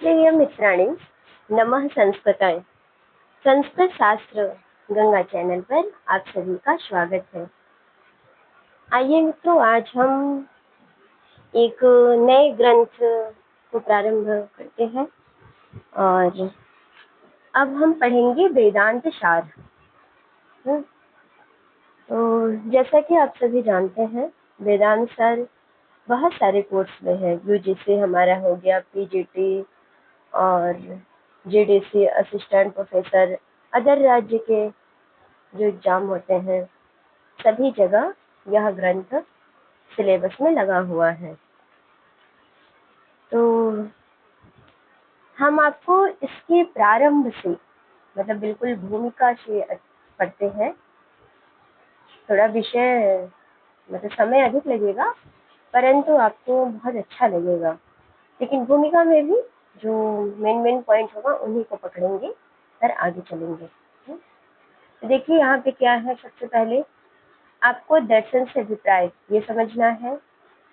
प्रिय मित्राणि, नमः संस्कृताय। संस्कृत शास्त्र गंगा चैनल पर आप सभी का स्वागत है। आइए मित्रों, आज हम एक नए ग्रंथ को प्रारंभ करते हैं और अब हम पढ़ेंगे वेदांत सार। तो जैसा कि आप सभी जानते हैं, वेदांत सार बहुत सारे कोर्स में है। यूजीसी हमारा हो गया, पीजीटी और जीडीसी असिस्टेंट प्रोफेसर, अदर राज्य के जो एग्जाम होते हैं सभी जगह यह ग्रंथ सिलेबस में लगा हुआ है। तो हम आपको इसके प्रारंभ से, मतलब बिल्कुल भूमिका से पढ़ते हैं। थोड़ा विषय मतलब समय अधिक लगेगा, परंतु आपको बहुत अच्छा लगेगा। लेकिन भूमिका में भी जो मेन पॉइंट होगा उन्हीं को पकड़ेंगे और आगे चलेंगे। तो देखिए यहाँ पे क्या है। सबसे पहले आपको दर्शन से अभिप्राय ये समझना है,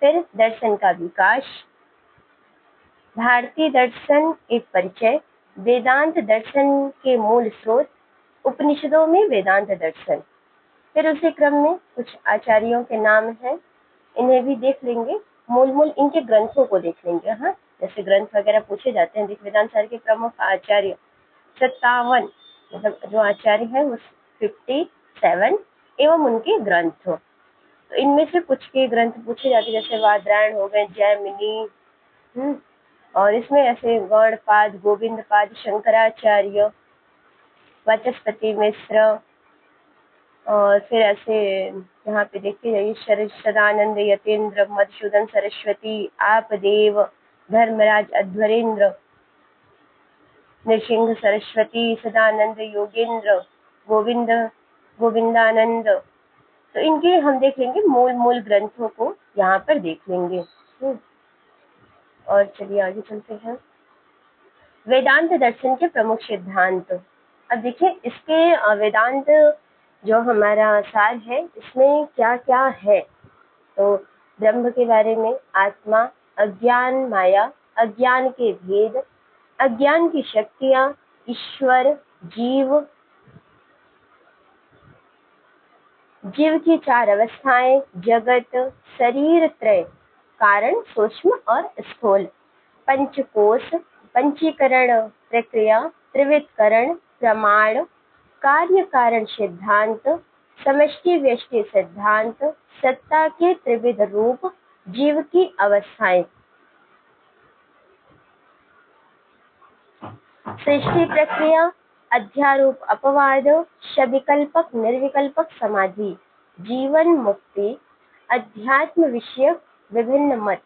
फिर दर्शन का विकास, भारतीय दर्शन एक परिचय, वेदांत दर्शन के मूल स्रोत, उपनिषदों में वेदांत दर्शन। फिर उसी क्रम में कुछ आचार्यों के नाम हैं, इन्हें भी देख लेंगे। मूल इनके ग्रंथों को देख लेंगे। हाँ, जैसे ग्रंथ वगैरह पूछे जाते हैं। वेदांत सार के प्रमुख आचार्य 57, मतलब जो आचार्य है वो 57 एवं उनके ग्रंथ। तो इनमें से कुछ के ग्रंथ पूछे जाते हैं, जैसे वादरायण हो गए, जैमिनी, और इसमें ऐसे गौड़पाद, गोविंदपाद, शंकराचार्य, वाचस्पति मिश्र, और फिर ऐसे यहाँ पे देखते जाइए सदानंद यतीन्द्र, मधुसूदन सरस्वती, आपदेव, धर्मराज अध्वरेंद्र, नृसिंह सरस्वती, सदानंद योगेंद्र, गोविंदानंद। तो इनके हम देख लेंगे मूल ग्रंथों को यहाँ पर देख लेंगे। और चलिए आगे चलते हैं। वेदांत दर्शन के प्रमुख सिद्धांत। अब देखिए इसके वेदांत जो हमारा सार है इसमें क्या क्या है। तो ब्रह्म के बारे में, आत्मा, अज्ञान माया, अज्ञान के भेद, अज्ञान की शक्तियां, ईश्वर, जीव की चार अवस्थाएं, जगत, शरीर त्रय, कारण, सूक्ष्म और स्थूल, पंचकोश, पंचीकरण प्रक्रिया, त्रिविधकरण, प्रमाण, कार्य कारण सिद्धांत, समष्टि व्यष्टि सिद्धांत, सत्ता के त्रिविध रूप, जीव की अवस्थाएं, सृष्टि प्रक्रिया, अध्यारोप अपवाद, सविकल्पक निर्विकल्पक समाधि, जीवन मुक्ति, अध्यात्म विषयक विभिन्न मत,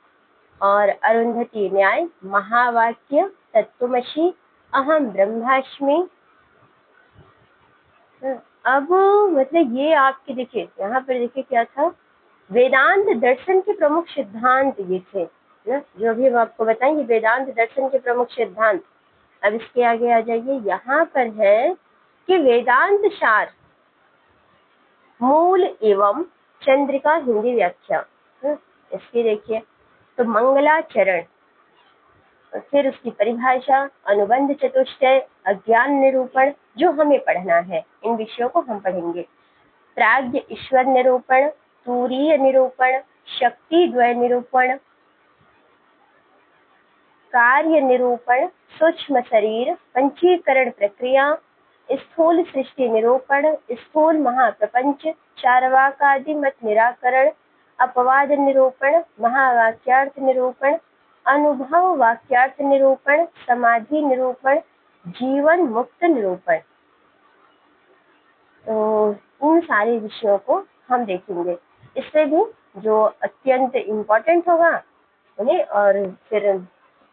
और अरुंधति न्याय, महावाक्य, तत्त्वमसि, अहम ब्रह्मास्मि। अब मतलब ये आपके देखिए यहाँ पर देखिए क्या था, वेदांत दर्शन के प्रमुख सिद्धांत ये थे ना, जो भी हम आपको बताएंगे वेदांत दर्शन के प्रमुख सिद्धांत। अब इसके आगे आ जाइए, यहाँ पर है कि वेदांत सार, मूल एवं चंद्रिका हिंदी व्याख्या। इसकी देखिए तो मंगलाचरण, फिर उसकी परिभाषा, अनुबंध चतुष्टय, अज्ञान निरूपण, जो हमें पढ़ना है इन विषयों को हम पढ़ेंगे। प्राज्ञ ईश्वर निरूपण, तूरीय निरूपण, शक्ति द्वय निरूपण, कार्य निरूपण, सूक्ष्म शरीर, पंचीकरण प्रक्रिया, स्थूल सृष्टि निरूपण, स्थूल महाप्रपंच, चार्वाकादि मत निराकरण, अपवाद निरूपण, महावाक्यार्थ निरूपण, अनुभव वाक्यार्थ निरूपण, समाधि निरूपण, जीवन मुक्त निरूपण। तो इन सारे विषयों को हम देखेंगे। इससे भी जो अत्यंत इम्पोर्टेंट होगा उन्हें, और फिर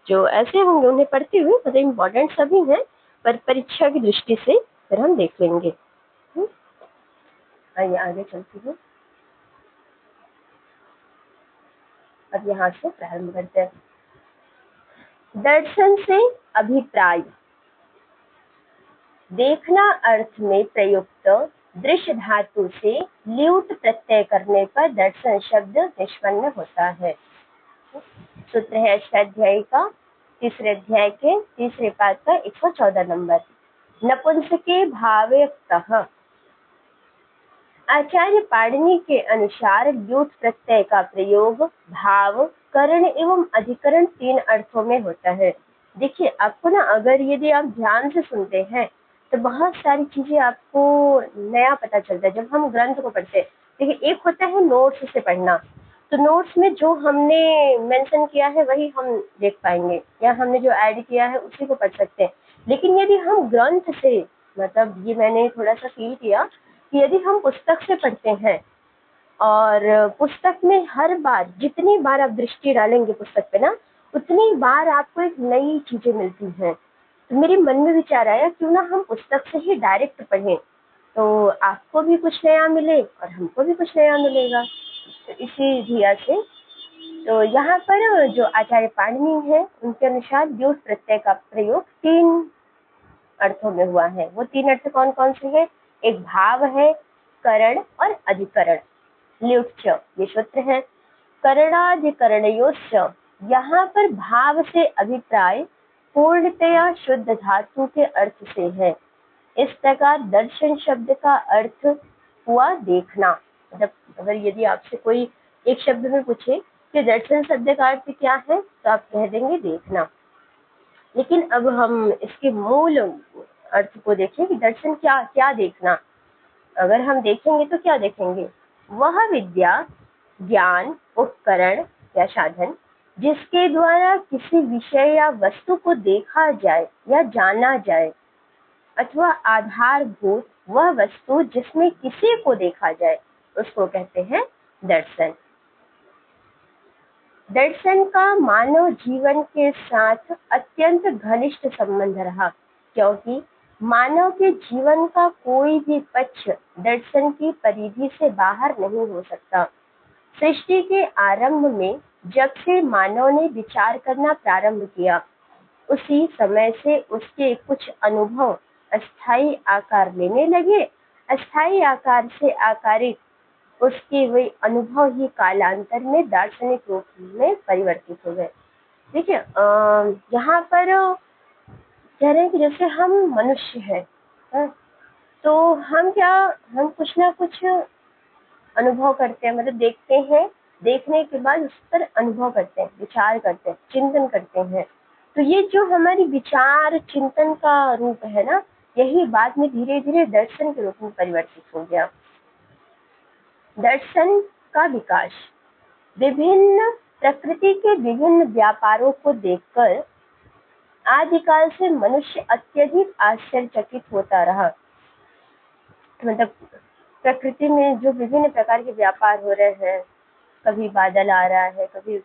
जो ऐसे होंगे उन्हें पढ़ते हुए, मतलब इम्पोर्टेंट सभी हैं पर परीक्षा की दृष्टि से फिर हम देख लेंगे। आइए आगे चलती हूँ। अब यहाँ से प्रारंभ करते हैं। दर्शन से अभिप्राय, देखना अर्थ में प्रयुक्त दृश्य धातु से ल्यूट प्रत्यय करने पर दर्शन शब्द निष्पन्न होता है। सूत्र है अष्टाध्यायी का तीसरे अध्याय के तीसरे पाठ का 114 नंबर। नपुंसके भावयुक्तः। आचार्य पाणिनि के अनुसार ल्यूट प्रत्यय का प्रयोग भाव, करण एवं अधिकरण 3 अर्थों में होता है। देखिए आपको ना, अगर यदि आप ध्यान से सुनते हैं तो बहुत सारी चीजें आपको नया पता चलता है जब हम ग्रंथ को पढ़ते हैं। देखिए एक होता है नोट्स से पढ़ना, तो नोट्स में जो हमने मेंशन किया है वही हम देख पाएंगे, या हमने जो ऐड किया है उसी को पढ़ सकते हैं। लेकिन यदि हम ग्रंथ से, मतलब ये मैंने थोड़ा सा फील किया कि यदि हम पुस्तक से पढ़ते हैं और पुस्तक में हर बार जितनी बार आप दृष्टि डालेंगे पुस्तक पे ना, उतनी बार आपको एक नई चीजें मिलती हैं। तो मेरे मन में विचार आया क्यों ना हम पुस्तक से ही डायरेक्ट पढ़ें, तो आपको भी कुछ नया मिले और हमको भी कुछ नया मिलेगा। तो इसी धिया से तो यहाँ पर जो आचार्य पाणिनि है उनके अनुसार द्योत प्रत्यय का प्रयोग 3 अर्थों में हुआ है। वो 3 अर्थ कौन कौन से हैं? एक भाव है, करण और अधिकरण। ल्युच्च ये सूत्र है। करणाधिकरणयोश्च, यहाँ पर भाव से अभिप्राय पूर्णतया शुद्ध धातु के अर्थ से है। इस प्रकार दर्शन शब्द का अर्थ हुआ देखना। मतलब अगर यदि आपसे कोई एक शब्द में पूछे कि दर्शन शब्द का अर्थ क्या है, तो आप कह देंगे देखना। लेकिन अब हम इसके मूल अर्थ को देखें कि दर्शन क्या क्या देखना। अगर हम देखेंगे तो क्या देखेंगे? वह विद्या, ज्ञान, उपकरण या साधन जिसके द्वारा किसी विषय या वस्तु को देखा जाए या जाना जाए, अथवा आधारभूत वह वस्तु जिसमें किसी को देखा जाए, उसको कहते हैं दर्शन। दर्शन का मानव जीवन के साथ अत्यंत घनिष्ठ संबंध रहा, क्योंकि मानव के जीवन का कोई भी पक्ष दर्शन की परिधि से बाहर नहीं हो सकता। सृष्टि के आरंभ में जब से मानव ने विचार करना प्रारंभ किया, उसी समय से उसके कुछ अनुभव अस्थायी आकार लेने लगे। अस्थायी आकार से आकारित उसके वे अनुभव ही कालांतर में दार्शनिक रूप में परिवर्तित हो गए। देखिए यहाँ पर कह रहे हैं कि जैसे हम मनुष्य हैं, तो हम कुछ ना कुछ अनुभव करते हैं, मतलब देखते हैं, देखने के बाद उस पर अनुभव करते हैं, विचार करते हैं, चिंतन करते हैं। तो ये जो हमारी विचार चिंतन का रूप है ना, यही बाद में धीरे धीरे दर्शन के रूप में परिवर्तित हो गया। दर्शन का विकास विभिन्न प्रकृति के विभिन्न व्यापारों को देखकर आदिकाल से मनुष्य अत्यधिक आश्चर्यचकित होता रहा। मतलब प्रकृति में जो विभिन्न प्रकार के व्यापार हो रहे हैं, कभी बादल आ रहा है, कभी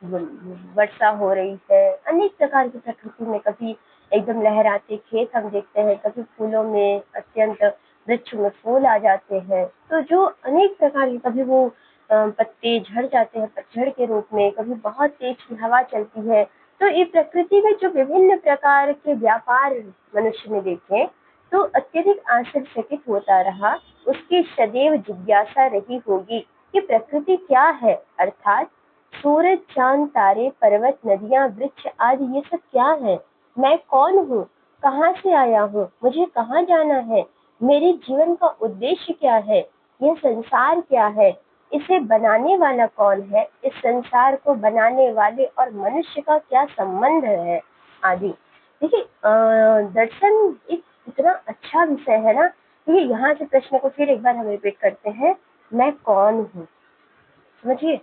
वर्षा हो रही है, अनेक प्रकार की प्रकृति में, कभी एकदम लहराते खेत हम देखते हैं, कभी फूलों में अत्यंत वृक्ष में फूल आ जाते हैं। तो जो अनेक प्रकार के, कभी वो पत्ते झड़ जाते हैं पतझड़ के रूप में, कभी बहुत तेज की हवा चलती है। तो ये प्रकृति में जो विभिन्न प्रकार के व्यापार मनुष्य ने देखे, तो अत्यधिक आश्चर्यचकित होता रहा। उसकी सदैव जिज्ञासा रही होगी कि प्रकृति क्या है, अर्थात सूरज, चांद, तारे, पर्वत, नदियां, वृक्ष आदि ये सब क्या है? मैं कौन हूँ? कहाँ से आया हूँ? मुझे कहाँ जाना है? मेरे जीवन का उद्देश्य क्या है? यह संसार क्या है? इसे बनाने वाला कौन है? इस संसार को बनाने वाले और मनुष्य का क्या संबंध है? आदि। देखिए दर्शन एक इतना अच्छा विषय है ना। देखिए यहाँ से प्रश्न को फिर एक बार हम रिपीट करते हैं। मैं कौन हूँ? समझिए,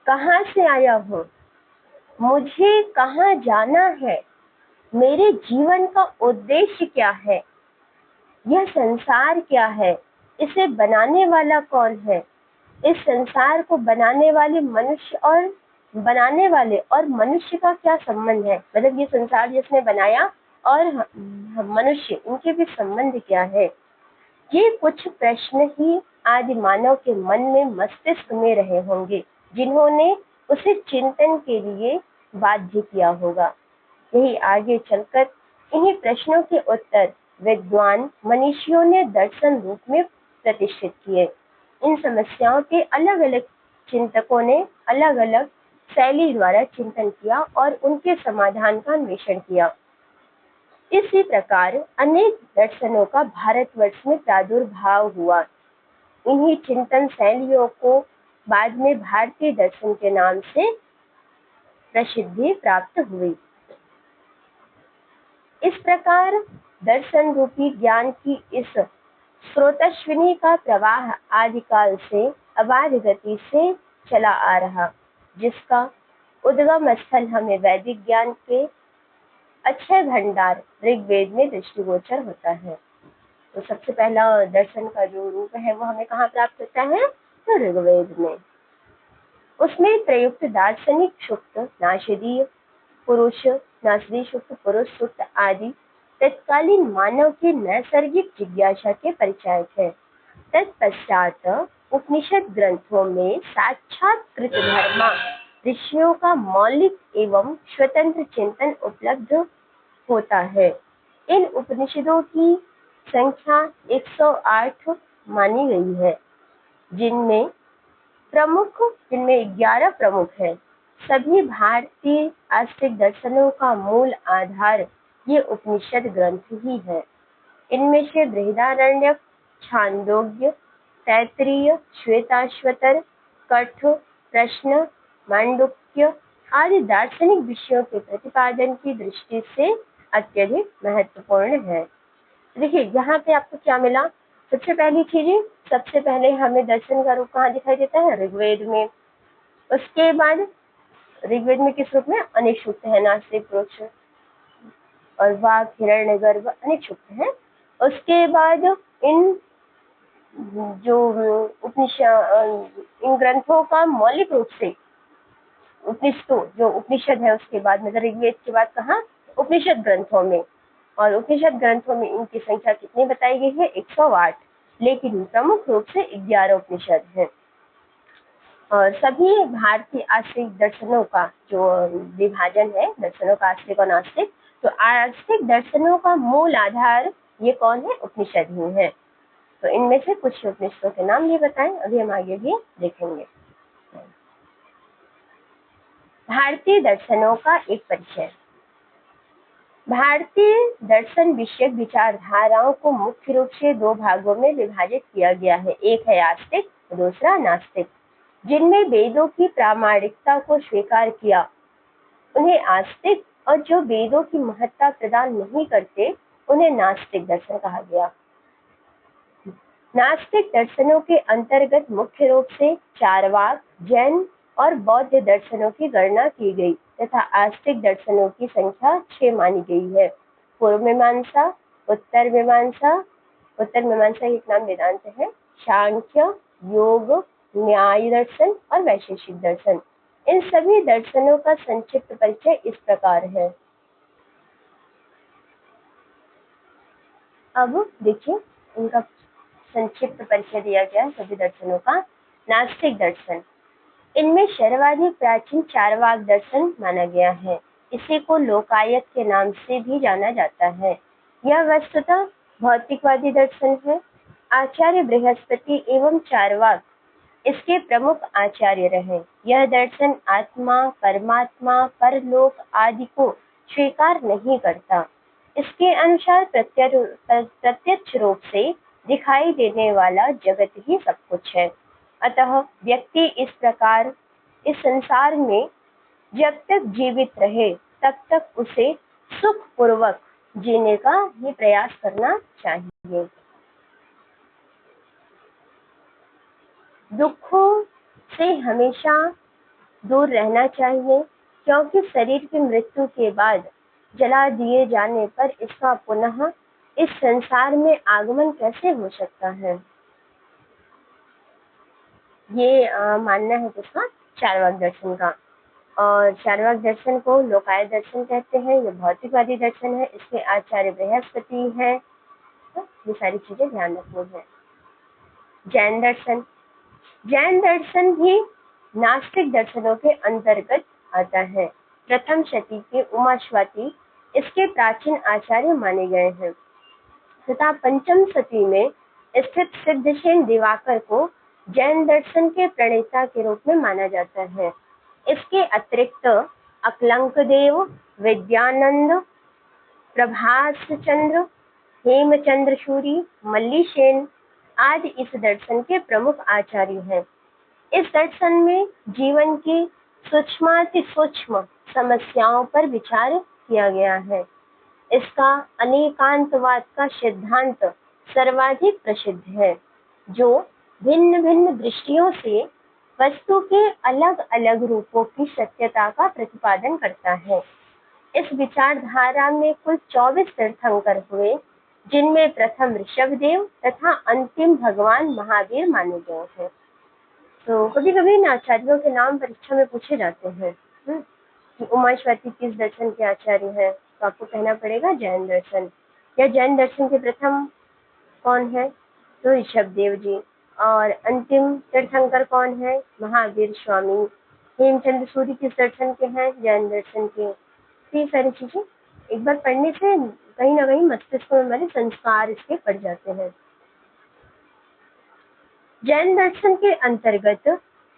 कहाँ से आया हूँ, मुझे कहाँ जाना है, मेरे जीवन का उद्देश्य क्या है, यह संसार क्या है, इसे बनाने वाला कौन है, इस संसार को बनाने वाले और मनुष्य का क्या संबंध है। मतलब ये संसार जिसने बनाया और मनुष्य, इनके भी संबंध क्या है। ये कुछ प्रश्न ही आदि मानव के मन में, मस्तिष्क में रहे होंगे, जिन्होंने उसे चिंतन के लिए बाध्य किया होगा। यही आगे चलकर इन्हीं प्रश्नों के उत्तर विद्वान मनीषियों ने दर्शन रूप में प्रतिष्ठित किए। इन समस्याओं के अलग अलग चिंतकों ने अलग अलग शैली द्वारा चिंतन किया और उनके समाधान का अन्वेषण किया। इसी प्रकार अनेक दर्शनों का भारतवर्ष में प्रादुर्भाव हुआ। इन्हीं चिंतन शैलियों को बाद में भारतीय दर्शन के नाम से प्रसिद्धि प्राप्त हुई। इस प्रकार दर्शन रूपी ज्ञान की इस स्रोतस्विनी का प्रवाह आदिकाल से अबाध गति से चला आ रहा, जिसका उद्गम स्थल हमें वैदिक ज्ञान के अक्षय भंडार ऋग्वेद में दृष्टिगोचर होता है। तो सबसे पहला दर्शन का जो रूप है वो हमें कहाँ प्राप्त होता है? तो ऋग्वेद में। उसमें प्रयुक्त दार्शनिक सूक्त, नासदीय पुरुष, नासदी सूक्त, पुरुष सूक्त आदि तत्कालीन मानव की नैसर्गिक जिज्ञासा के परिचायक है। तत्पश्चात उपनिषद ग्रंथों में साक्षात्कृत धर्म ऋषियों का मौलिक एवं स्वतंत्र चिंतन उपलब्ध होता है। इन उपनिषदों की संख्या 108 मानी गई है, जिनमें 11 प्रमुख है। सभी भारतीय आस्तिक दर्शनों का मूल आधार ये उपनिषद ग्रंथ ही है। इनमें से बृहदारण्यक, छांदोग्य, तैत्तिरीय, श्वेताश्वतर, कठ, प्रश्न, मांडुक्य आदि दार्शनिक विषयों के प्रतिपादन की दृष्टि से अत्यधिक महत्वपूर्ण है। देखिए यहाँ पे आपको क्या मिला? सबसे पहली चीज, सबसे पहले हमें दर्शन का रूप कहाँ दिखाई देता है? ऋग्वेद में। उसके बाद ऋग्वेद में किस रूप में? अनेक सूक्त है, नास्तिक, पुरुष और वाक, हिरण्यगर्भ, अनेक सूक्त है। उसके बाद इन जो इन ग्रंथों का मौलिक रूप से उपनिषदों जो उपनिषद है उसके बाद मतलब ऋग्वेद के बाद कहाँ? उपनिषद ग्रंथों में। और उपनिषद ग्रंथों में इनकी संख्या कितनी बताई गई है? 108, लेकिन प्रमुख रूप से 11 उपनिषद हैं। और सभी भारतीय आस्तिक दर्शनों का जो विभाजन है, दर्शनों का आस्तिक और नास्तिक, तो आस्तिक दर्शनों का मूल आधार ये कौन है? उपनिषद ही है। तो इनमें से कुछ उपनिषदों के नाम ये बताएं, अभी हम आगे भी देखेंगे। भारतीय दर्शनों का एक परिचय। भारतीय दर्शन विषयक विचारधाराओं को मुख्य रूप से 2 भागों में विभाजित किया गया है। एक है आस्तिक, दूसरा नास्तिक। जिनमें वेदों की प्रामाणिकता को स्वीकार किया उन्हें आस्तिक, और जो वेदों की महत्ता प्रदान नहीं करते उन्हें नास्तिक दर्शन कहा गया। नास्तिक दर्शनों के अंतर्गत मुख्य रूप से चारवाक, जैन और बौद्ध दर्शनों की गणना की गई तथा आस्तिक दर्शनों की संख्या 6 मानी गई है। पूर्व मीमांसा, उत्तर मीमांसा एक नाम वेदांत है, सांख्य, योग, न्याय दर्शन और वैशेषिक दर्शन। इन सभी दर्शनों का संक्षिप्त परिचय इस प्रकार है। अब देखिए इनका संक्षिप्त परिचय दिया गया सभी दर्शनों का। नास्तिक दर्शन, इनमें सर्वाधिक प्राचीन चारवाक दर्शन माना गया है। इसी को लोकायत के नाम से भी जाना जाता है। यह वस्तुतः भौतिकवादी दर्शन है। आचार्य बृहस्पति एवं चारवाक इसके प्रमुख आचार्य रहे। यह दर्शन आत्मा, परमात्मा, परलोक आदि को स्वीकार नहीं करता। इसके अनुसार प्रत्यक्ष रूप से दिखाई देने वाला जगत ही सब कुछ है। अतः व्यक्ति इस प्रकार इस संसार में जब तक जीवित रहे तब तक उसे सुख पूर्वक जीने का ही प्रयास करना चाहिए। दुखों से हमेशा दूर रहना चाहिए, क्योंकि शरीर की मृत्यु के बाद जला दिए जाने पर इसका पुनः इस संसार में आगमन कैसे हो सकता है? ये मानना है किसका? चारवाक दर्शन का। और चारवाक दर्शन को लोकायत दर्शन कहते हैं। ये भौतिकवादी दर्शन है। इसके आचार्य बृहस्पति है। तो ये सारी चीजें ध्यान रखनी है। जैन दर्शन, जैन दर्शन भी नास्तिक दर्शनों के अंतर्गत आता है। प्रथम शती के उमाश्वाती इसके प्राचीन आचार्य माने गए हैं तथा पंचम शती में स्थित सिद्धसेन दिवाकर को जैन दर्शन के प्रणेता के रूप में माना जाता है। इसके अतिरिक्त अकलंक देव, विद्यानंद, प्रभास चंद्र, हेमचंद्र सूरी, मल्लीसेन आदि इस दर्शन के प्रमुख आचार्य हैं। इस दर्शन में जीवन की सूक्ष्माति सूक्ष्म समस्याओं पर विचार किया गया है। इसका अनेकांतवाद का सिद्धांत सर्वाधिक प्रसिद्ध है, जो भिन्न भिन्न दृष्टियों से वस्तु के अलग अलग रूपों की सत्यता का प्रतिपादन करता है। इस विचारधारा में कुल 24 तीर्थंकर हुए, जिनमें प्रथम ऋषभदेव तथा अंतिम भगवान महावीर माने गए हैं। तो कभी कभी इन आचार्यों के नाम परीक्षा में पूछे जाते हैं कि उमाश्वती किस दर्शन के आचार्य हैं, तो आपको कहना पड़ेगा जैन दर्शन। या जैन दर्शन के प्रथम कौन है, तो ऋषभदेव जी। और अंतिम तीर्थंकर कौन है, महावीर स्वामी। हेमचंद्र सूरी किस दर्शन के हैं, जैन दर्शन के। ये सारी चीजें एक बार पढ़ने से कहीं ना कहीं मस्तिष्क में हमारे संस्कार इसके पड़ जाते हैं। जैन दर्शन के अंतर्गत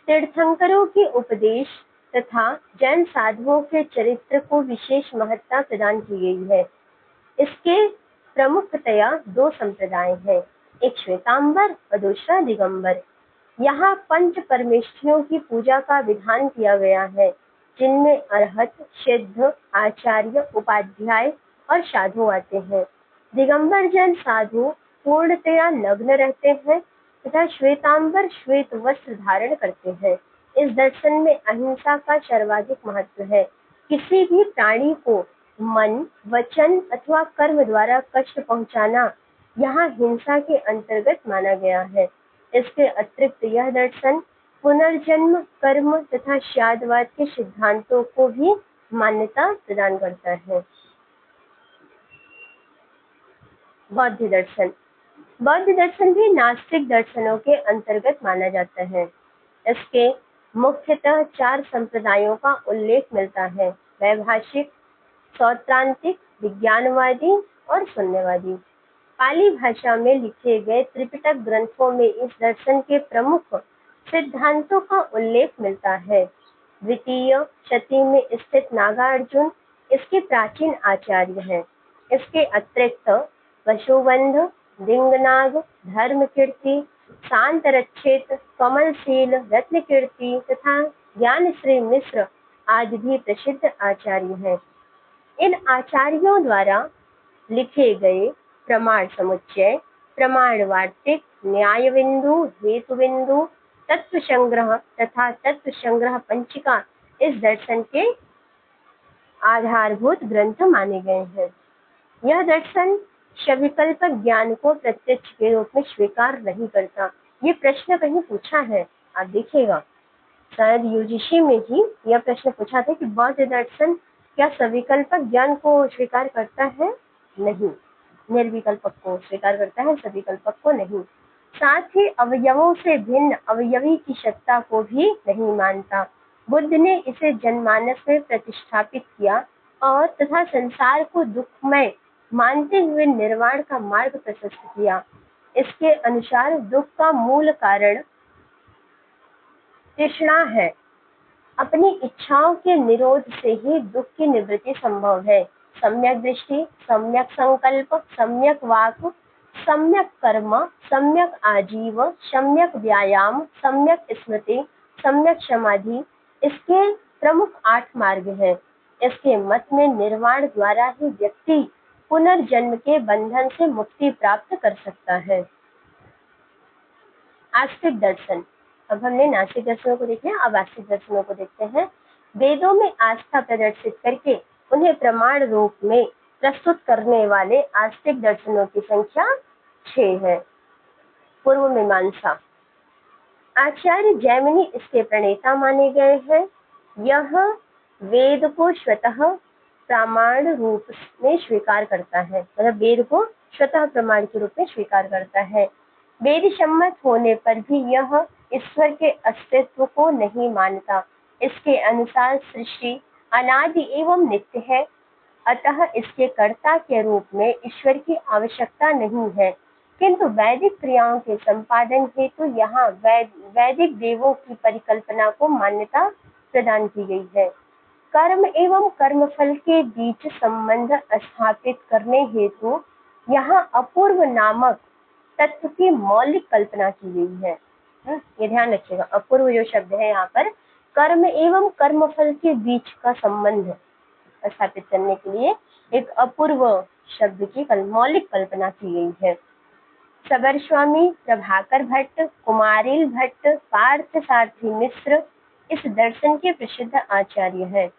तीर्थंकरों के उपदेश तथा जैन साधुओं के चरित्र को विशेष महत्ता प्रदान की गई है। इसके प्रमुखतया दो संप्रदाय हैं, एक श्वेतांबर और दूसरा दिगंबर। यहाँ पंच परमेष्ठियों की पूजा का विधान किया गया है, जिनमें अरहत, सिद्ध, आचार्य, उपाध्याय और साधु आते हैं। दिगंबर जैन साधु पूर्णतया नग्न रहते हैं तथा श्वेतांबर श्वेत वस्त्र धारण करते हैं। इस दर्शन में अहिंसा का सर्वाधिक महत्व है। किसी भी प्राणी को मन, वचन अथवा कर्म द्वारा कष्ट पहुंचाना यहाँ हिंसा के अंतर्गत माना गया है। इसके अतिरिक्त यह दर्शन पुनर्जन्म, कर्म तथा श्यादवाद के सिद्धांतों को भी मान्यता प्रदान करता है। बौद्ध दर्शन। बौद्ध दर्शन भी नास्तिक दर्शनों के अंतर्गत माना जाता है। इसके मुख्यतः 4 संप्रदायों का उल्लेख मिलता है, वैभाषिक, सौत्रांतिक, विज्ञानवादी और शून्यवादी। पाली भाषा में लिखे गए त्रिपिटक ग्रंथों में इस दर्शन के प्रमुख सिद्धांतों का उल्लेख मिलता है। द्वितीय शती में स्थित नागार्जुन इसके प्राचीन आचार्य हैं। इसके अतिरिक्त वसुबंध, दिंगनाग, धर्मकीर्ति, शांतरक्षित, कमलशील, रत्नकीर्ति तथा ज्ञानश्री मिश्र आदि भी प्रसिद्ध आचार्य हैं। इन आचार्यों द्वारा लिखे गए प्रमाण समुच्चय, प्रमाण वार्तिक, न्याय बिंदु, हेतु बिंदु, तत्व संग्रह तथा तत्व संग्रह पंचिका इस दर्शन के आधारभूत ग्रंथ माने गए हैं। यह दर्शन सविकल्पक ज्ञान को प्रत्यक्ष के रूप में स्वीकार नहीं करता। ये प्रश्न कहीं पूछा है, आप देखिएगा, शायद यूजीसी में ही यह प्रश्न पूछा था कि बौद्ध दर्शन क्या सविकल्पक ज्ञान को स्वीकार करता है? नहीं, निर्विकल्पक को स्वीकार करता है, सविकल्पक को नहीं। साथ ही अवयवों से भिन्न अवयवी की सत्ता को भी नहीं मानता। बुद्ध ने इसे जनमानस में प्रतिष्ठापित किया और तथा संसार को दुखमय मानते हुए निर्वाण का मार्ग प्रशस्त किया। इसके अनुसार दुख का मूल कारण तृष्णा है। अपनी इच्छाओं के निरोध से ही दुख की निवृत्ति संभव है। सम्यक दृष्टि, सम्यक संकल्प, सम्यक वाक, सम्यक कर्म, सम्यक आजीव, सम्यक व्यायाम, सम्यक स्मृति, सम्यक समाधि इसके प्रमुख 8 मार्ग हैं। इसके मत में निर्वाण द्वारा ही व्यक्ति पुनर्जन्म के बंधन से मुक्ति प्राप्त कर सकता है। आस्तिक दर्शन। अब हमने नास्तिक दर्शनों को देखे, अब आस्तिक दर्शनों को देखते हैं। वेदों में आस्था प्रदर्शित करके उन्हें प्रमाण रूप में प्रस्तुत करने वाले आस्तिक दर्शनों की संख्या 6 है। पूर्व मीमांसा। आचार्य जैमिनी इसके प्रणेता माने गए हैं। यह वेद को स्वतः प्रमाण रूप में स्वीकार करता है, मतलब वेद को स्वतः प्रमाण के रूप में स्वीकार करता है। वेद सम्मत होने पर भी यह ईश्वर के अस्तित्व को नहीं मानता। इसके अनुसार सृष्टि अनादि एवं नित्य है, अतः इसके कर्ता के रूप में ईश्वर की आवश्यकता नहीं है। किंतु वैदिक क्रियाओं के संपादन हेतु यहाँ वैदिक देवों की परिकल्पना को मान्यता प्रदान की गई है। कर्म एवं कर्मफल के बीच संबंध स्थापित करने हेतु यहाँ अपूर्व नामक तत्व की मौलिक कल्पना की गई है। ये ध्यान रखिएगा, अपूर्व जो शब्द है यहाँ पर कर्म एवं कर्मफल के बीच का संबंध स्थापित करने के लिए एक अपूर्व शब्द की मौलिक कल्पना की गई है। सबर स्वामी, प्रभाकर भट्ट, कुमारिल भट्ट, पार्थ सारथी मिश्र इस दर्शन के प्रसिद्ध आचार्य हैं।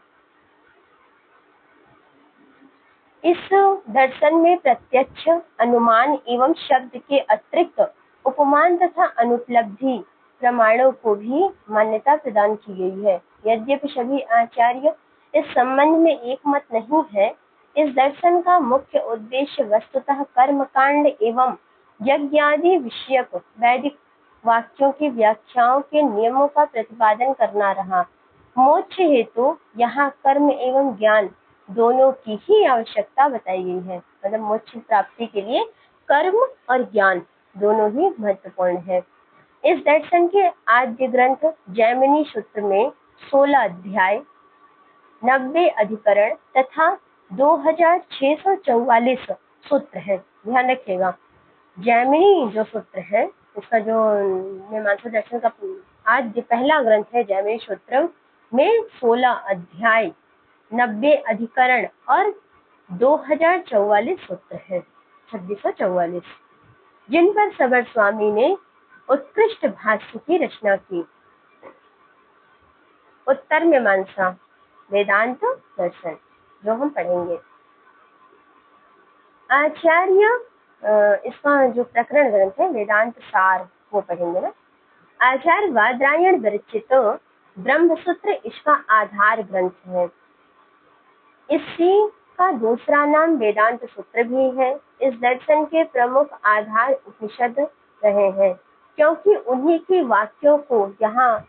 इस दर्शन में प्रत्यक्ष, अनुमान एवं शब्द के अतिरिक्त उपमान तथा अनुपलब्धि प्रमाणों को भी मान्यता प्रदान की गई है। यद्यपि सभी आचार्य इस संबंध में एकमत नहीं है, इस दर्शन का मुख्य उद्देश्य वस्तुतः कर्मकांड एवं यज्ञादि विषयक वैदिक वाक्यों की व्याख्याओं के नियमों का प्रतिपादन करना रहा। मोक्ष हेतु यहाँ कर्म एवं ज्ञान दोनों की ही आवश्यकता बताई गई है। मतलब मोक्ष प्राप्ति के लिए कर्म और ज्ञान दोनों ही महत्वपूर्ण है। इस दर्शन के आद्य ग्रंथ जैमिनी सूत्र में 16 अध्याय, 90 अधिकरण तथा 2644 सूत्र है। ध्यान रखिएगा, जैमिनी जो सूत्र है उसका जो मीमांसा दर्शन का आद्य पहला ग्रंथ है जैमिनी सूत्र में 16 अध्याय, 90 अधिकरण और 2044 सूत्र है, 2644, जिन पर सबर स्वामी ने उत्कृष्ट भाष्य की रचना की। उत्तर मीमांसा वेदांत दर्शन जो हम पढ़ेंगे, आचार्य इसका जो प्रकरण ग्रंथ है वेदांत सार वो पढ़ेंगे ना। आचार्य वादरायण विरचित ब्रह्मसूत्र इसका आधार ग्रंथ है। इसी का दूसरा नाम वेदांत सूत्र भी है। इस दर्शन के प्रमुख आधार उपनिषद रहे हैं, क्योंकि उन्हीं की वाक्यों को यहाँ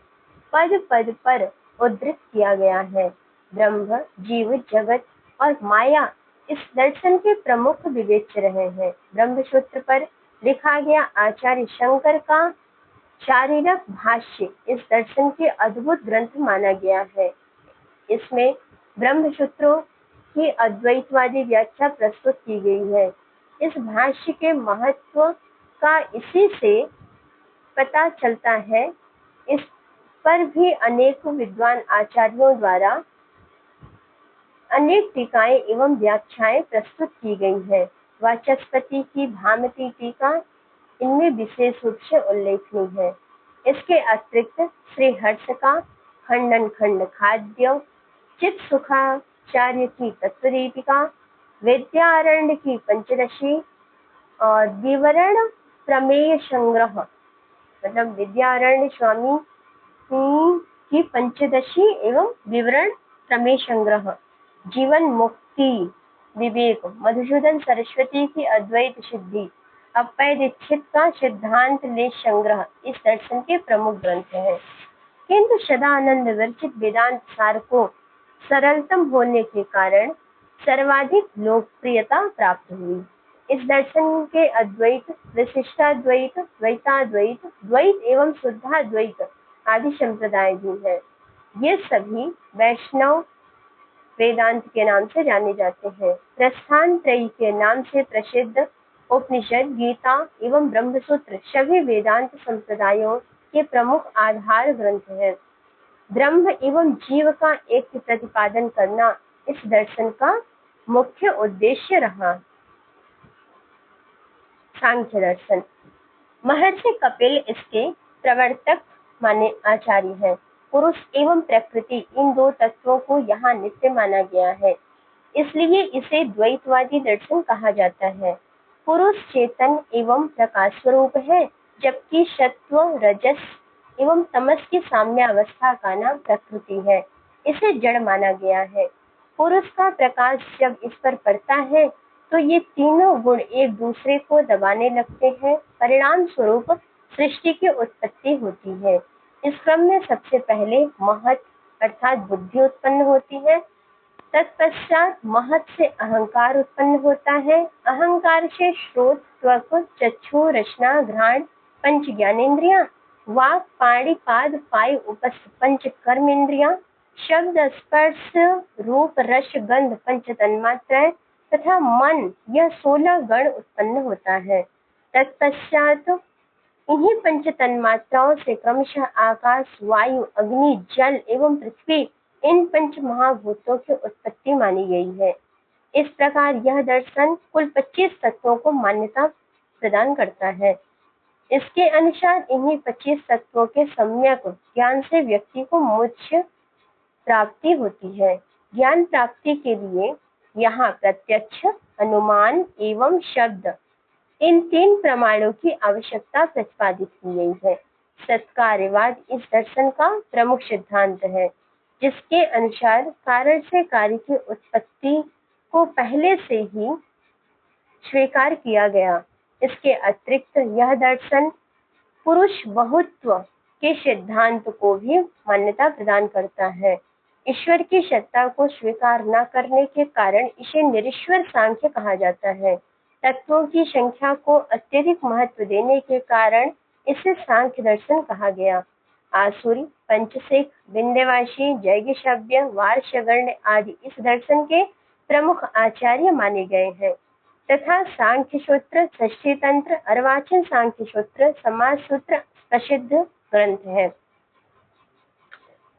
पद पद पर उद्धृत किया गया है। ब्रह्म, जीव, जगत और माया इस दर्शन के प्रमुख विवेच्य रहे हैं। ब्रह्मसूत्र पर लिखा गया आचार्य शंकर का शारीरक भाष्य इस दर्शन के अद्भुत ग्रंथ माना गया है। इसमें ब्रह्मसूत्रों की अद्वैतवादी व्याख्या प्रस्तुत की गई है। इस भाष्य के महत्व का इसी से पता चलता है। इस पर भी अनेक विद्वान आचार्यों द्वारा अनेक टीकाएं एवं व्याख्याएं प्रस्तुत की गई हैं। वाचस्पति की भामती टीका इनमें विशेष रूप से उल्लेखनीय है। इसके अतिरिक्त श्री हर्ष का खंडन खंड खाद्य, चित सुखाचार्य की तत्वदीपिका, विद्यारण्य की पंचदशी और विवरण प्रमेय संग्रह, मतलब विद्यारण्य स्वामी की पंचदशी एवं विवरण प्रमेय संग्रह, जीवन मुक्ति विवेक, मधुसूदन सरस्वती की अद्वैत सिद्धि, अप्पय दीक्षित का सिद्धांत लेश संग्रह इस दर्शन के प्रमुख ग्रंथ हैं। किंतु सदानंद विरचित वेदांत सार को सरलतम होने के कारण सर्वाधिक लोकप्रियता प्राप्त हुई। इस दर्शन के अद्वैत, विशिष्टाद्वैत, द्वैताद्वैत, द्वैत एवं शुद्धाद्वैत आदि संप्रदाय भी हैं। ये सभी वैष्णव वेदांत के नाम से जाने जाते हैं। प्रस्थान त्रयी के नाम से प्रसिद्ध उपनिषद, गीता एवं ब्रह्मसूत्र सभी वेदांत संप्रदायों के प्रमुख आधार ग्रंथ हैं। ब्रह्म एवं जीव का एक प्रतिपादन करना इस दर्शन का मुख्य उद्देश्य रहा। सांख्य दर्शन, महर्षि कपिल इसके प्रवर्तक माने आचार्य हैं। पुरुष एवं प्रकृति इन दो तत्वों को यहाँ नित्य माना गया है, इसलिए इसे द्वैतवादी दर्शन कहा जाता है। पुरुष चेतन एवं प्रकाश स्वरूप है, जबकि सत्व, रजस एवं तमस की साम्य अवस्था का नाम प्रकृति है। इसे जड़ माना गया है। पुरुष का प्रकाश जब इस पर पड़ता है तो ये तीनों गुण एक दूसरे को दबाने लगते हैं। परिणाम स्वरूप सृष्टि की उत्पत्ति होती है। इस क्रम में सबसे पहले महत अर्थात बुद्धि उत्पन्न होती है। तत्पश्चात महत से अहंकार उत्पन्न होता है। अहंकार से श्रोत, त्वक, चक्षु, रसना, घ्राण, पंच ज्ञानेन्द्रियां, वाक, पाणि, पाद, पाय, उपस्थ पंच कर्मेंद्रियां, शब्द, स्पर्श, रूप, रस, गंध, पंच तन्मात्राएं तथा मन, यह 16 गण उत्पन्न होता है। तत्पश्चात इन्हीं पंच तन्मात्राओं से क्रमशः आकाश, वायु, अग्नि, जल एवं पृथ्वी, इन पंच महाभूतों की उत्पत्ति मानी गई है। इस प्रकार यह दर्शन कुल 25 तत्वों को मान्यता प्रदान करता है। इसके अनुसार इन्हीं 25 तत्वों के सम्यक ज्ञान से व्यक्ति को मोक्ष प्राप्ति होती है। ज्ञान प्राप्ति के लिए यहाँ प्रत्यक्ष, अनुमान एवं शब्द, इन 3 प्रमाणों की आवश्यकता प्रतिपादित की गई है। सत्कार्यवाद इस दर्शन का प्रमुख सिद्धांत है, जिसके अनुसार कारण से कार्य की उत्पत्ति को पहले से ही स्वीकार किया गया। इसके अतिरिक्त यह दर्शन पुरुष बहुत्व के सिद्धांत को भी मान्यता प्रदान करता है। ईश्वर की सत्ता को स्वीकार न करने के कारण इसे निरीश्वर सांख्य कहा जाता है। तत्वों की संख्या को अत्यधिक महत्व देने के कारण इसे सांख्य दर्शन कहा गया। आसुरी, पंचसिक, विंध्यवासी, जैगशव्य, वार्ष्णेय आदि इस दर्शन के प्रमुख आचार्य माने गए हैं तथा सांख्य सूत्र, षष्ठी तंत्र, अर्वाचीन सांख्य सूत्र, समाज सूत्र प्रसिद्ध ग्रंथ है।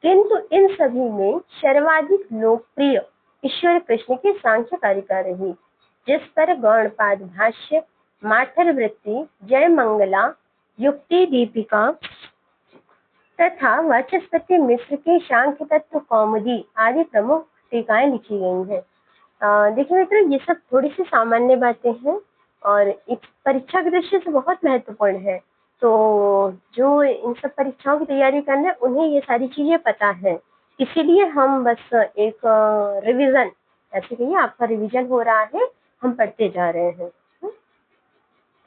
किंतु इन सभी में सर्वाधिक लोकप्रिय ईश्वर कृष्ण की सांख्य कारिका रही, जिस पर गौड़पाद भाष्य, माथर वृत्ति, जय मंगला, युक्ति दीपिका तथा वाचस्पति मिश्र की सांख्य तत्व कौमुदी आदि प्रमुख टीकाएं लिखी गई हैं। देखिए मित्रों, ये सब थोड़ी सी सामान्य बातें हैं और इस परीक्षा की दृष्टि से बहुत महत्वपूर्ण है। तो जो इन सब परीक्षाओं की तैयारी करना है उन्हें ये सारी चीजें पता है, इसीलिए हम बस एक रिवीजन, ऐसे कहिए आपका रिवीजन हो रहा है, हम पढ़ते जा रहे हैं।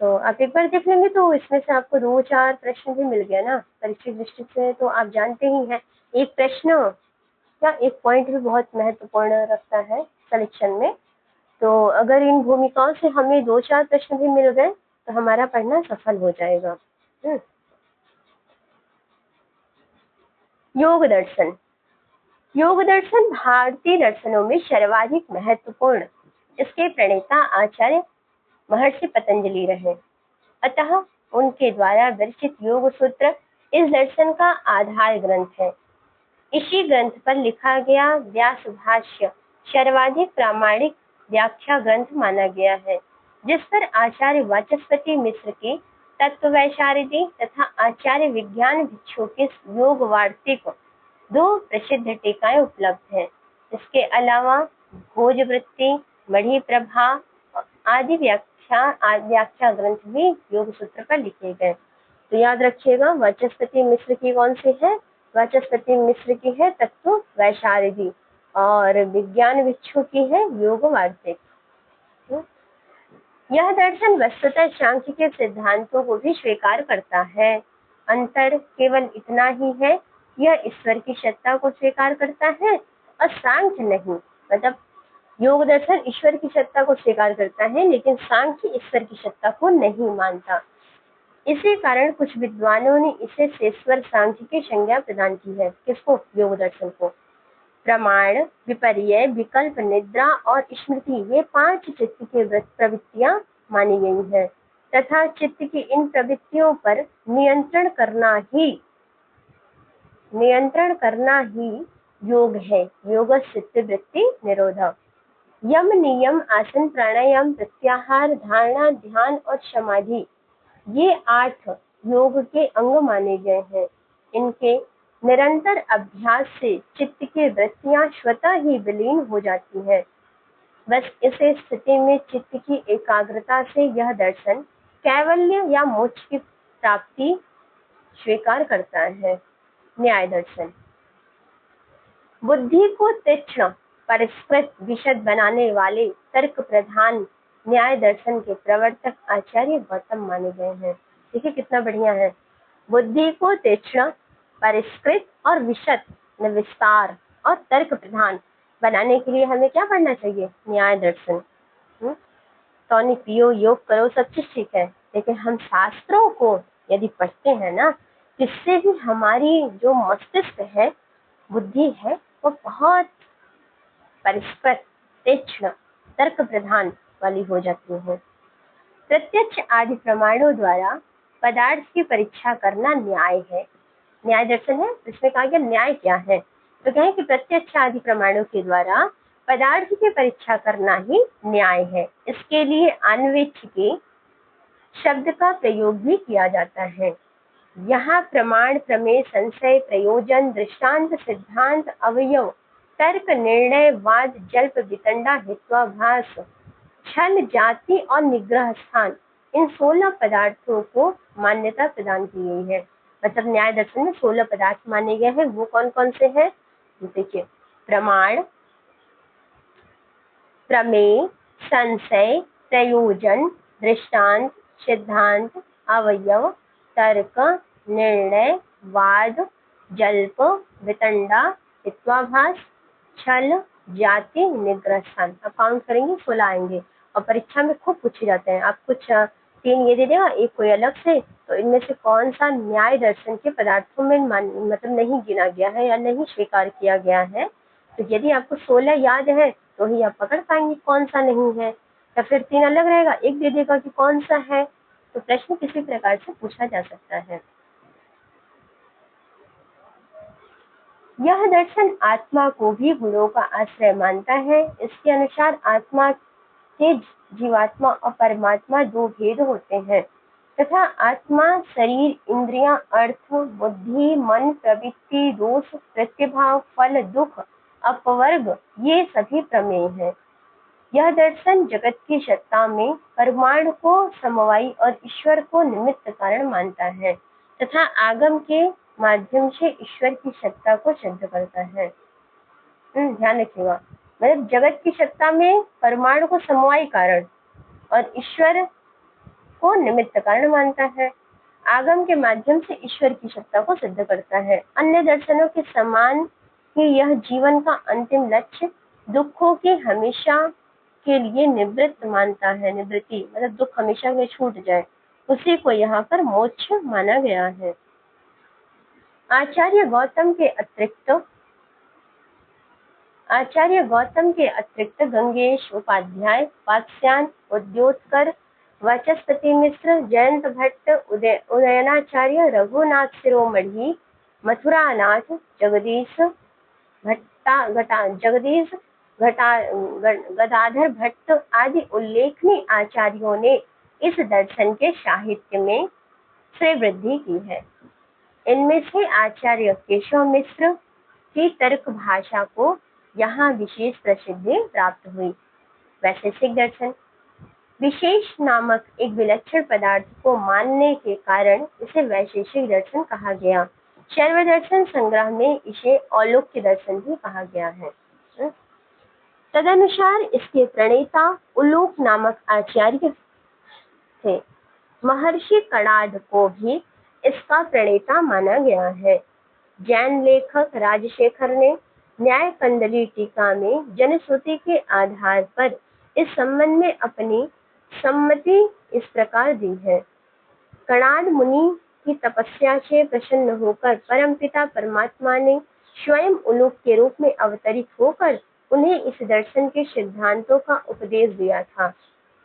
तो आप एक बार देख लेंगे तो इसमें से आपको 2-4 प्रश्न भी मिल गया ना परीक्षा की दृष्टि से। तो आप जानते ही हैं एक प्रश्न या एक पॉइंट भी बहुत महत्वपूर्ण रखता है सिलेक्शन में। तो अगर इन भूमिकाओं से हमें 2-4 प्रश्न भी मिल गए तो हमारा पढ़ना सफल हो जाएगा। योग दर्शन। योग दर्शन भारतीय दर्शनों में सर्वाधिक महत्वपूर्ण, इसके प्रणेता आचार्य महर्षि पतंजलि रहे, अतः उनके द्वारा विरचित योग सूत्र इस दर्शन का आधार ग्रंथ है। इसी ग्रंथ पर लिखा गया व्यास भाष्य सर्वाधिक प्रामाणिक व्याख्या ग्रंथ माना गया है, जिस पर आचार्य वाचस्पति मिश्र की तत्ववैशारदी तथा आचार्य विज्ञान भिक्षु के योग वार्तिक 2 प्रसिद्ध टीकाएं उपलब्ध हैं। इसके अलावा भोजवृत्ति, मणि प्रभा आदि व्याख्या ग्रंथ भी योग सूत्र पर लिखे गए। तो याद रखिएगा, वाचस्पति मिश्र की कौन सी है? वाचस्पति मिश्र की है तत्व वैशारदी और विज्ञान भिक्षु की है योग वार्तिक। यह दर्शन वस्तुतः सांख्य के सिद्धांतों को भी स्वीकार करता है। अंतर केवल इतना ही है, यह ईश्वर की सत्ता को स्वीकार करता है और सांख्य नहीं। मतलब योग दर्शन ईश्वर की सत्ता को स्वीकार करता है लेकिन सांख्य ईश्वर की सत्ता को नहीं मानता। इसी कारण कुछ विद्वानों ने इसे शेश्वर सांख्य की संज्ञा प्रदान की है। किसको? योग दर्शन को। प्रमाण, विपर्यय, विकल्प, निद्रा और स्मृति, ये 5 चित्त की प्रवृत्तियां मानी गई हैं तथा चित्त की इन प्रवृत्तियों पर नियंत्रण करना ही योग है। योग चित्त वृत्ति निरोध। यम, नियम, आसन, प्राणायाम, प्रत्याहार, धारणा, ध्यान और समाधि, ये 8 योग के अंग माने गए हैं। इनके निरंतर अभ्यास से चित्त की वृत्तियां स्वतः ही विलीन हो जाती हैं। बस इस स्थिति में चित्त की एकाग्रता से यह दर्शन कैवल्य या मोक्ष की प्राप्ति स्वीकार करता है। न्याय दर्शन। बुद्धि को तीक्ष्ण, परिष्कृत, विशद बनाने वाले तर्क प्रधान न्याय दर्शन के प्रवर्तक आचार्य गौतम माने गए हैं। देखिए कितना बढ़िया है। बुद्धि को तीक्ष्ण, परिष्कृत और विशद, विस्तार और तर्क प्रधान बनाने के लिए हमें क्या पढ़ना चाहिए? न्याय दर्शन। टॉनिक पियो, योग करो, सब चीज ठीक है, लेकिन हम शास्त्रों को यदि पढ़ते हैं ना, इससे भी हमारी जो मस्तिष्क है, बुद्धि है, वो बहुत परस्पर तीक्ष्ण तर्क प्रधान वाली हो जाती है। प्रत्यक्ष आदि प्रमाणों द्वारा पदार्थ की परीक्षा करना न्याय है। न्याय दर्शन है, इसमें कहा गया न्याय क्या है, तो कहें कि प्रत्यक्ष आदि प्रमाणों के द्वारा पदार्थ की परीक्षा करना ही न्याय है। इसके लिए अन्वेक्षिकी शब्द का प्रयोग भी किया जाता है। यहाँ प्रमाण, प्रमेय, संशय, प्रयोजन, दृष्टांत, सिद्धांत, अवयव, तर्क, निर्णय, वाद, जल्प, वितंडा, हेत्वाभास, छल, जाति और निग्रह स्थान, इन 16 पदार्थों को मान्यता प्रदान की गई है। मतलब न्याय दर्शन में 16 पदार्थ माने गए हैं। वो कौन कौन से हैं? देखिए, प्रमाण, प्रमेय, संशय, प्रयोजन, दृष्टांत, सिद्धांत, अवयव, तर्क, निर्णय, वाद, जल्प, वितंडा, हित्वाभास, छल, जाति, निग्रह स्थान। अब काउंट करेंगे 16 आएंगे और परीक्षा में खूब पूछे जाते हैं। आप कुछ 3 ये दे देगा, एक कोई अलग से, तो इनमें से कौन सा न्याय दर्शन के पदार्थों में मतलब नहीं गिना गया है या नहीं स्वीकार किया गया है। तो यदि आपको 16 याद है तो ही आप पकड़ पाएंगे कौन सा नहीं है, या फिर 3 अलग रहेगा, एक दे देगा कि कौन सा है। तो प्रश्न किसी प्रकार से पूछा जा सकता है। यह दर्शन आत्मा को भी गुणों का आश्रय मानता है। इसके अनुसार आत्मा के जीवात्मा और परमात्मा 2 भेद होते हैं तथा आत्मा शरीर, इंद्रियां, अर्थ, बुद्धि, मन, प्रवृत्ति, दोष, प्रतिभाव, फल, दुख, अपवर्ग, ये सभी प्रमेय हैं। यह दर्शन जगत की सत्ता में परमाणु को समवायी और ईश्वर को निमित्त कारण मानता है तथा आगम के माध्यम से ईश्वर की सत्ता को सिद्ध करता है। ध्यान रखिएगा, मतलब जगत की सत्ता में परमाणु को समवायी कारण और ईश्वर को निमित्त कारण मानता है, आगम के माध्यम से ईश्वर की सत्ता को सिद्ध करता है। अन्य दर्शनों के समान ही यह जीवन का अंतिम लक्ष्य दुखों के हमेशा के लिए निवृत्त मानता है। निवृत्ति मतलब दुख हमेशा में छूट जाए, उसी को यहाँ पर मोक्ष माना गया है। आचार्य गौतम के अतिरिक्त गंगेश उपाध्याय, पाक्ष्यान, उद्योतकर, वाचस्पति मिश्र, जयंत भट्ट, उदयनाचार्य, रघुनाथ शिरोमणि, मथुरानाथ, जगदीश गदाधर भट्ट आदि उल्लेखनीय आचार्यों ने इस दर्शन के साहित्य में श्रीवृद्धि की है। इनमें से आचार्य केशव मिश्र की तर्क भाषा को यहाँ विशेष प्रसिद्धि प्राप्त हुई। वैशेषिक दर्शन विशेष नामक एक विलक्षण पदार्थ को मानने के कारण इसे वैशेषिक दर्शन कहा गया। शैव दर्शन संग्रह में इसे औलोक्य दर्शन भी कहा गया है। तदनुसार इसके प्रणेता उलूक नामक आचार्य थे। महर्षि कणाद को भी इसका प्रणेता माना गया है। जैन लेखक राजशेखर ने न्याय कंदली टीका में जनश्रुति के आधार पर इस संबंध में अपनी सम्मति इस प्रकार दी है। कणाद मुनि की तपस्या से प्रसन्न होकर परमपिता परमात्मा ने स्वयं उलूक के रूप में अवतरित होकर उन्हें इस दर्शन के सिद्धांतों का उपदेश दिया था।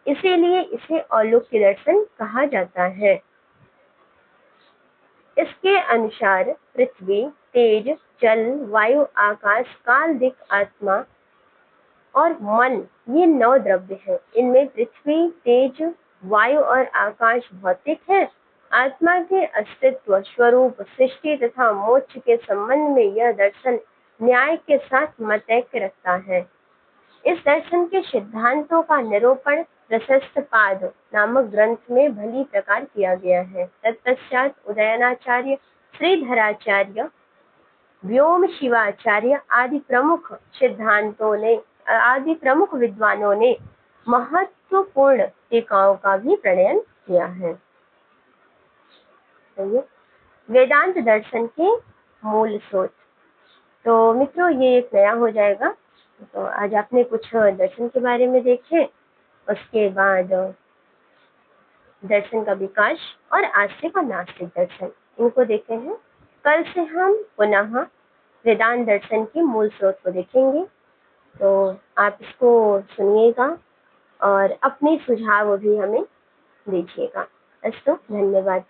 इसीलिए इसे औलोक्य दर्शन कहा जाता है। इसके अनुसार पृथ्वी, तेज, जल, वायु, आकाश, काल, दिक्, आत्मा और मन ये 9 द्रव्य हैं। इनमें पृथ्वी, तेज, वायु और आकाश भौतिक है। आत्मा के अस्तित्व, स्वरूप, सृष्टि तथा मोक्ष के संबंध में यह दर्शन न्याय के साथ मतैक्य रखता है। इस दर्शन के सिद्धांतों का निरूपण प्रशस्त पाद नामक ग्रंथ में भली प्रकार किया गया है। तत्पश्चात उदयनाचार्य, श्रीधराचार्य, व्योम शिवाचार्य आदि प्रमुख विद्वानों ने महत्वपूर्ण टीकाओं का भी प्रणयन किया है। वेदांत दर्शन के मूल स्रोत। तो मित्रों, ये एक नया हो जाएगा। तो आज आपने कुछ दर्शन के बारे में देखे, उसके बाद दर्शन का विकास और आस्तिक और नास्तिक दर्शन, इनको देखे हैं। कल से हम पुनः वेदांत दर्शन के मूल स्रोत को देखेंगे। तो आप इसको सुनिएगा और अपने सुझाव भी हमें दीजिएगा। अस्तु, धन्यवाद।